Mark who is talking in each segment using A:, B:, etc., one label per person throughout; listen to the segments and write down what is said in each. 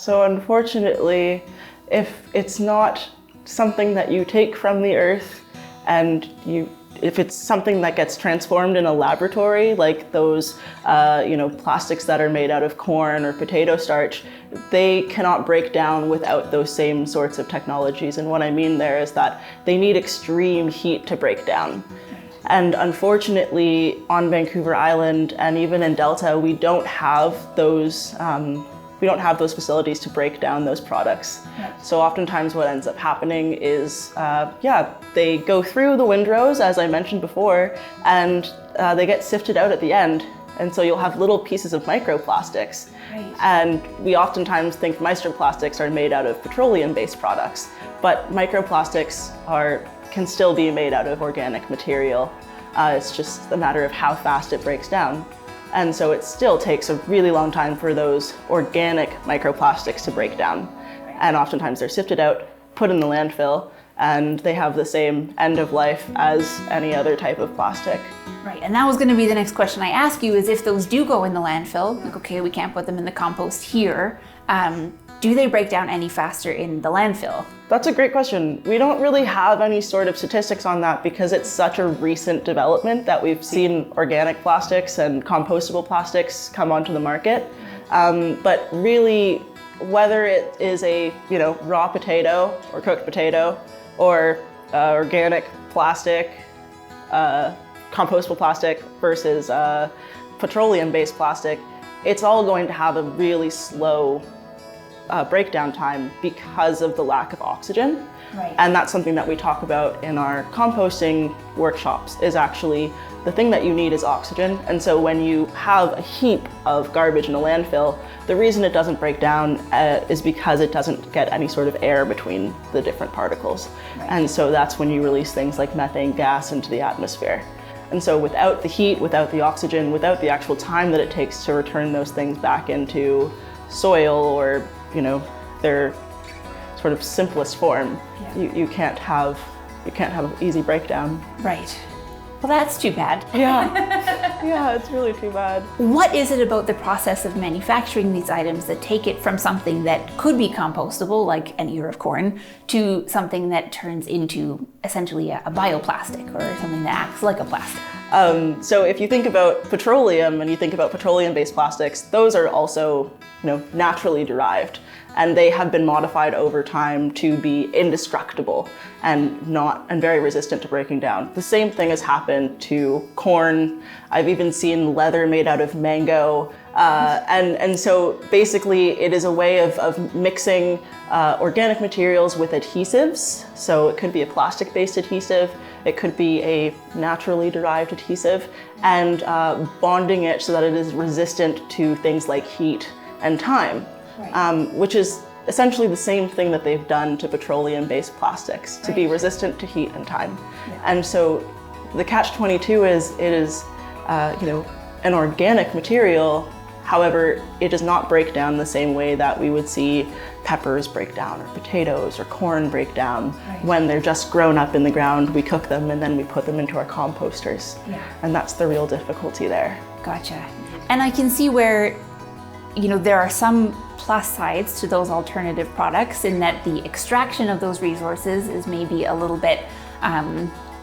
A: So unfortunately, if it's not something that you take from the earth and if it's something that gets transformed in a laboratory, like those plastics that are made out of corn or potato starch, they cannot break down without those same sorts of technologies. And what I mean there is that they need extreme heat to break down. And unfortunately, on Vancouver Island and even in Delta, we don't have those facilities to break down those products. Right. So oftentimes what ends up happening is, they go through the windrows, as I mentioned before, and they get sifted out at the end. And so you'll have little pieces of microplastics. Right. And we oftentimes think microplastics are made out of petroleum-based products, but microplastics can still be made out of organic material. It's just a matter of how fast it breaks down. And so it still takes a really long time for those organic microplastics to break down. And oftentimes they're sifted out, put in the landfill, and they have the same end of life as any other type of plastic.
B: Right, and that was going to be the next question I ask you, is if those do go in the landfill, like, okay, we can't put them in the compost here, do they break down any faster in the landfill?
A: That's a great question. We don't really have any sort of statistics on that because it's such a recent development that we've seen organic plastics and compostable plastics come onto the market. But really, whether it is a raw potato or cooked potato or organic plastic, compostable plastic versus petroleum-based plastic, it's all going to have a really slow breakdown time because of the lack of oxygen. Right. And that's something that we talk about in our composting workshops, is actually the thing that you need is oxygen. And so when you have a heap of garbage in a landfill, the reason it doesn't break down is because it doesn't get any sort of air between the different particles. Right. And so that's when you release things like methane gas into the atmosphere. And so without the heat, without the oxygen, without the actual time that it takes to return those things back into soil or their sort of simplest form, you can't have an easy breakdown.
B: Right. Well, that's too bad.
A: Yeah, it's really too bad.
B: What is it about the process of manufacturing these items that take it from something that could be compostable, like an ear of corn, to something that turns into essentially a bioplastic or something that acts like a plastic?
A: So if you think about petroleum and you think about petroleum-based plastics, those are also naturally derived, and they have been modified over time to be indestructible and very resistant to breaking down. The same thing has happened to corn. I've even seen leather made out of mango. And so basically it is a way of mixing organic materials with adhesives. So it could be a plastic-based adhesive, it could be a naturally derived adhesive, and bonding it so that it is resistant to things like heat and time, right. Which is essentially the same thing that they've done to petroleum-based plastics, to be resistant to heat and time. Yeah. And so the catch-22 is it is an organic material. However, it does not break down the same way that we would see peppers break down or potatoes or corn break down. Right. When they're just grown up in the ground. We cook them and then we put them into our composters. Yeah. And that's the real difficulty there.
B: Gotcha. And I can see where there are some plus sides to those alternative products in that the extraction of those resources is maybe a little bit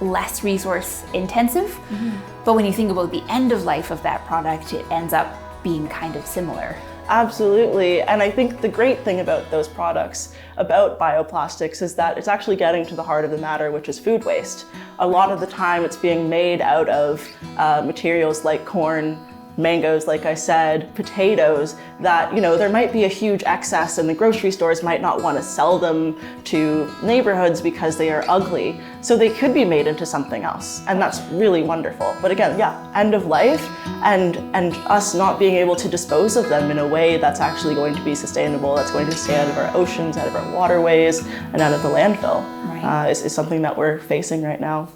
B: less resource intensive. Mm-hmm. But when you think about the end of life of that product, it ends up being kind of similar.
A: Absolutely. And I think the great thing about those products, about bioplastics, is that it's actually getting to the heart of the matter, which is food waste. A lot of the time it's being made out of materials like corn, mangoes, like I said, potatoes, that there might be a huge excess and the grocery stores might not want to sell them to neighborhoods because they are ugly. So they could be made into something else, and that's really wonderful. But again, end of life and us not being able to dispose of them in a way that's actually going to be sustainable, that's going to stay out of our oceans, out of our waterways, and out of the landfill, right. Is something that we're facing right now.